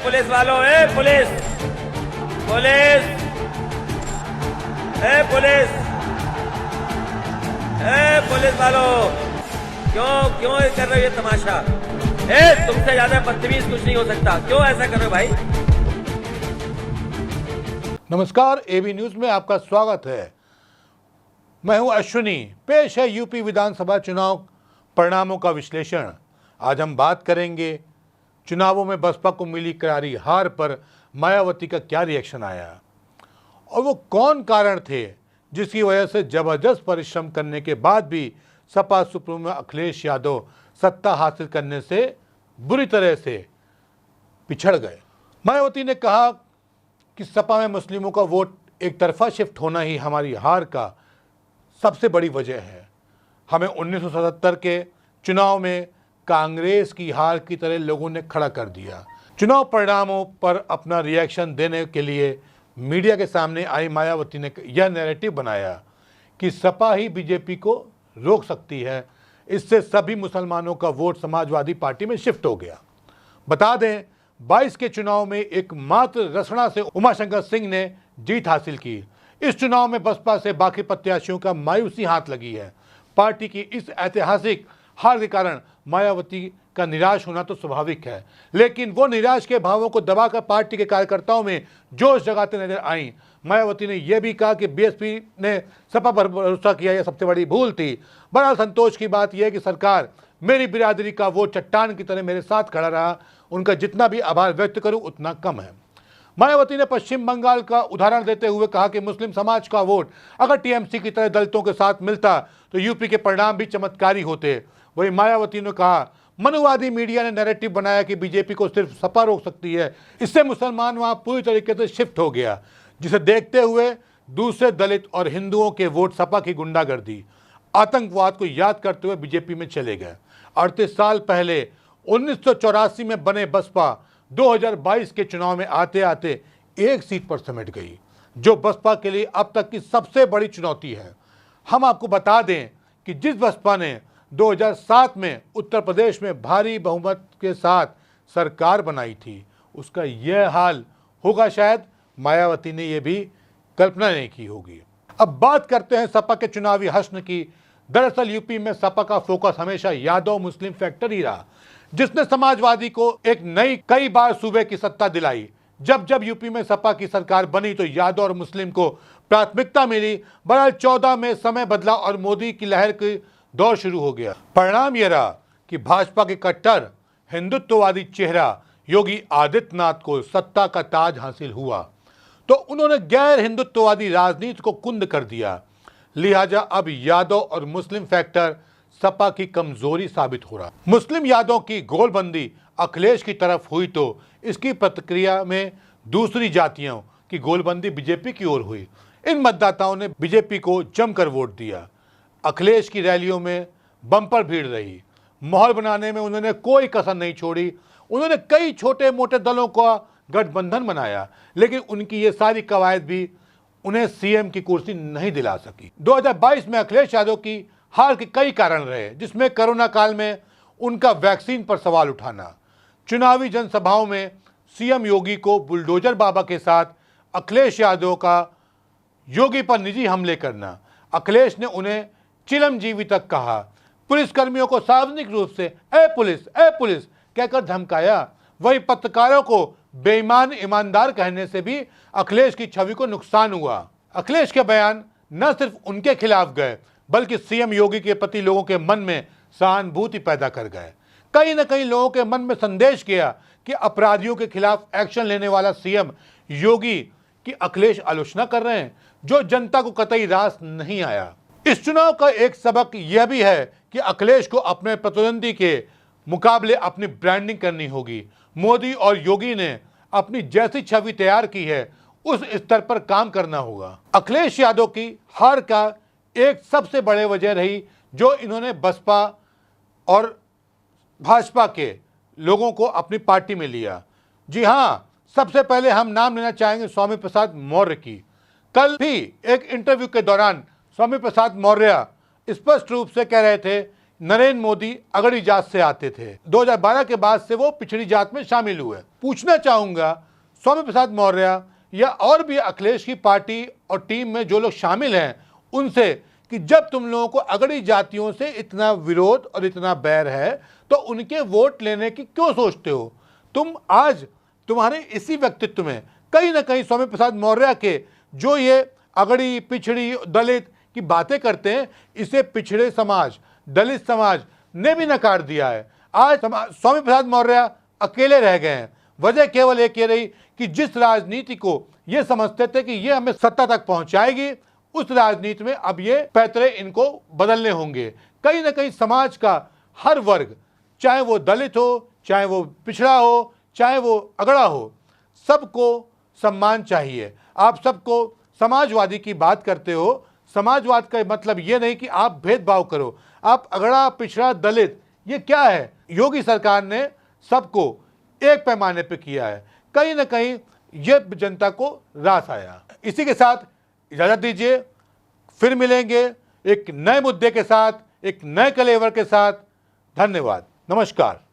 Police वालों, ए police, police, ए police, ए police वालों, क्यों क्यों कर रहे हो ये तमाशा? ए तुमसे ज्यादा बदतमीज कुछ नहीं हो सकता, क्यों ऐसा कर रहे हो भाई? नमस्कार, एबी न्यूज में आपका स्वागत है। मैं हूं अश्विनी। पेश है यूपी विधानसभा चुनाव परिणामों का विश्लेषण। आज हम बात करेंगे चुनावों में बसपा को मिली करारी हार पर मायावती का क्या रिएक्शन आया और वो कौन कारण थे जिसकी वजह से जबरदस्त परिश्रम करने के बाद भी सपा सुप्रीमो अखिलेश यादव सत्ता हासिल करने से बुरी तरह से पिछड़ गए। मायावती ने कहा कि सपा में मुस्लिमों का वोट एक तरफा शिफ्ट होना ही हमारी हार का सबसे बड़ी वजह है। हमें 1977 के चुनाव में कांग्रेस की हार की तरह लोगों ने खड़ा कर दिया। चुनाव परिणामों पर अपना रिएक्शन देने के लिए मीडिया के सामने आई मायावती ने यह नैरेटिव बनाया कि सपा ही बीजेपी को रोक सकती है। इससे सभी मुसलमानों का वोट समाजवादी पार्टी में शिफ्ट हो गया। बता दें, 22 के चुनाव में एकमात्र रसना से उमाशंकर सिंह ने जीत हासिल की। इस चुनाव में बसपा से बाकी प्रत्याशियों का मायूसी हाथ लगी है। पार्टी की इस ऐतिहासिक हार के कारण मायावती का निराश होना तो स्वाभाविक है, लेकिन वो निराश के भावों को दबाकर पार्टी के कार्यकर्ताओं में जोश जगाते नजर आईं। मायावती ने यह भी कहा कि बीएसपी ने सपा पर भरोसा किया, यह सबसे बड़ी भूल थी। बड़ा संतोष की बात यह है कि सरकार मेरी बिरादरी का वो चट्टान की तरह मेरे साथ खड़ा रहा। उनका जितना भी आभार व्यक्त करूं उतना कम है। मायावती ने पश्चिम बंगाल का उदाहरण देते हुए कहा कि मुस्लिम समाज का वोट अगर टीएमसी की तरह दलितों के साथ मिलता तो यूपी के परिणाम भी चमत्कारी होते। वहीं मायावती ने कहा, मनुवादी मीडिया ने नैरेटिव बनाया कि बीजेपी को सिर्फ सपा रोक सकती है। इससे मुसलमान वहां पूरी तरीके से शिफ्ट हो गया, जिसे देखते हुए दूसरे दलित और हिंदुओं के वोट सपा की गुंडागर्दी, आतंकवाद को याद करते हुए बीजेपी में चले गए। 38 साल पहले 1984 में बने बसपा 2022 के चुनाव में आते आते एक सीट पर सिमट गई, जो बसपा के लिए अब तक की सबसे बड़ी चुनौती है। हम आपको बता दें कि जिस बसपा ने 2007 में उत्तर प्रदेश में भारी बहुमत के साथ सरकार बनाई थी, उसका यह हाल होगा शायद मायावती ने यह भी कल्पना नहीं की होगी। अब बात करते हैं सपा के चुनावी हश्न की। दरअसल यूपी में सपा का फोकस हमेशा यादव मुस्लिम फैक्टर ही रहा, जिसने समाजवादी को एक नई कई बार सूबे की सत्ता दिलाई। जब जब यूपी में सपा की सरकार बनी तो यादव और मुस्लिम को प्राथमिकता मिली। बहरहाल 14 में समय बदला और मोदी की लहर की दौर शुरू हो गया। परिणाम यह रहा कि भाजपा के कट्टर हिंदुत्ववादी चेहरा योगी आदित्यनाथ को सत्ता का ताज हासिल हुआ तो उन्होंने गैर हिंदुत्ववादी राजनीति को कुंद कर दिया। लिहाजा अब यादव और मुस्लिम फैक्टर सपा की कमजोरी साबित हो रहा। मुस्लिम यादव की गोलबंदी अखिलेश की तरफ हुई तो इसकी प्रतिक्रिया में दूसरी जातियों की गोलबंदी बीजेपी की ओर हुई। इन मतदाताओं ने बीजेपी को जमकर वोट दिया। अखिलेश की रैलियों में बम्पर भीड़ रही। माहौल बनाने में उन्होंने कोई कसर नहीं छोड़ी। उन्होंने कई छोटे मोटे दलों का गठबंधन बनाया, लेकिन उनकी ये सारी कवायद भी उन्हें सीएम की कुर्सी नहीं दिला सकी। 2022 में अखिलेश यादव की हार के कई कारण रहे, जिसमें कोरोना काल में उनका वैक्सीन पर सवाल उठाना, चुनावी जनसभाओं में सीएम योगी को बुलडोजर बाबा के साथ अखिलेश यादव का योगी पर निजी हमले करना। अखिलेश ने उन्हें चिरंजीवी तक कहा। पुलिसकर्मियों को सार्वजनिक रूप से ए पुलिस कहकर धमकाया। वही पत्रकारों को बेईमान ईमानदार कहने से भी अखिलेश की छवि को नुकसान हुआ। अखिलेश के बयान न सिर्फ उनके खिलाफ गए, बल्कि सीएम योगी के प्रति लोगों के मन में सहानुभूति पैदा कर गए। कहीं न कहीं लोगों के मन में संदेश गया कि अपराधियों के खिलाफ एक्शन लेने वाला सीएम योगी की अखिलेश आलोचना कर रहे हैं, जो जनता को कतई रास नहीं आया। इस चुनाव का एक सबक यह भी है कि अखिलेश को अपने प्रतिद्वंदी के मुकाबले अपनी ब्रांडिंग करनी होगी। मोदी और योगी ने अपनी जैसी छवि तैयार की है उस स्तर पर काम करना होगा। अखिलेश यादव की हार का एक सबसे बड़े वजह रही जो इन्होंने बसपा और भाजपा के लोगों को अपनी पार्टी में लिया। जी हाँ, सबसे पहले हम नाम लेना चाहेंगे स्वामी प्रसाद मौर्य की। कल भी एक इंटरव्यू के दौरान स्वामी प्रसाद मौर्य स्पष्ट रूप से कह रहे थे नरेंद्र मोदी अगड़ी जात से आते थे। 2012 के बाद से वो पिछड़ी जात में शामिल हुए। पूछना चाहूंगा स्वामी प्रसाद मौर्य या और भी अखिलेश की पार्टी और टीम में जो लोग शामिल हैं उनसे कि जब तुम लोगों को अगड़ी जातियों से इतना विरोध और इतना बैर है तो उनके वोट लेने की क्यों सोचते हो? तुम आज तुम्हारे इसी व्यक्तित्व में कहीं ना कहीं स्वामी प्रसाद मौर्य के जो ये अगड़ी पिछड़ी दलित की बातें करते हैं, इसे पिछड़े समाज दलित समाज ने भी नकार दिया है। आज स्वामी प्रसाद मौर्य अकेले रह गए हैं। वजह केवल एक ये रही कि जिस राजनीति को ये समझते थे कि ये हमें सत्ता तक पहुंचाएगी, उस राजनीति में अब ये पैतरे इनको बदलने होंगे। कहीं ना कहीं समाज का हर वर्ग, चाहे वो दलित हो, चाहे वो पिछड़ा हो, चाहे वो अगड़ा हो, सबको सम्मान चाहिए। आप सबको समाजवादी की बात करते हो। समाजवाद का मतलब ये नहीं कि आप भेदभाव करो। आप अगड़ा पिछड़ा दलित ये क्या है? योगी सरकार ने सबको एक पैमाने पे किया है। कहीं ना कहीं ये जनता को रास आया। इसी के साथ इजाजत दीजिए, फिर मिलेंगे एक नए मुद्दे के साथ, एक नए कलेवर के साथ। धन्यवाद, नमस्कार।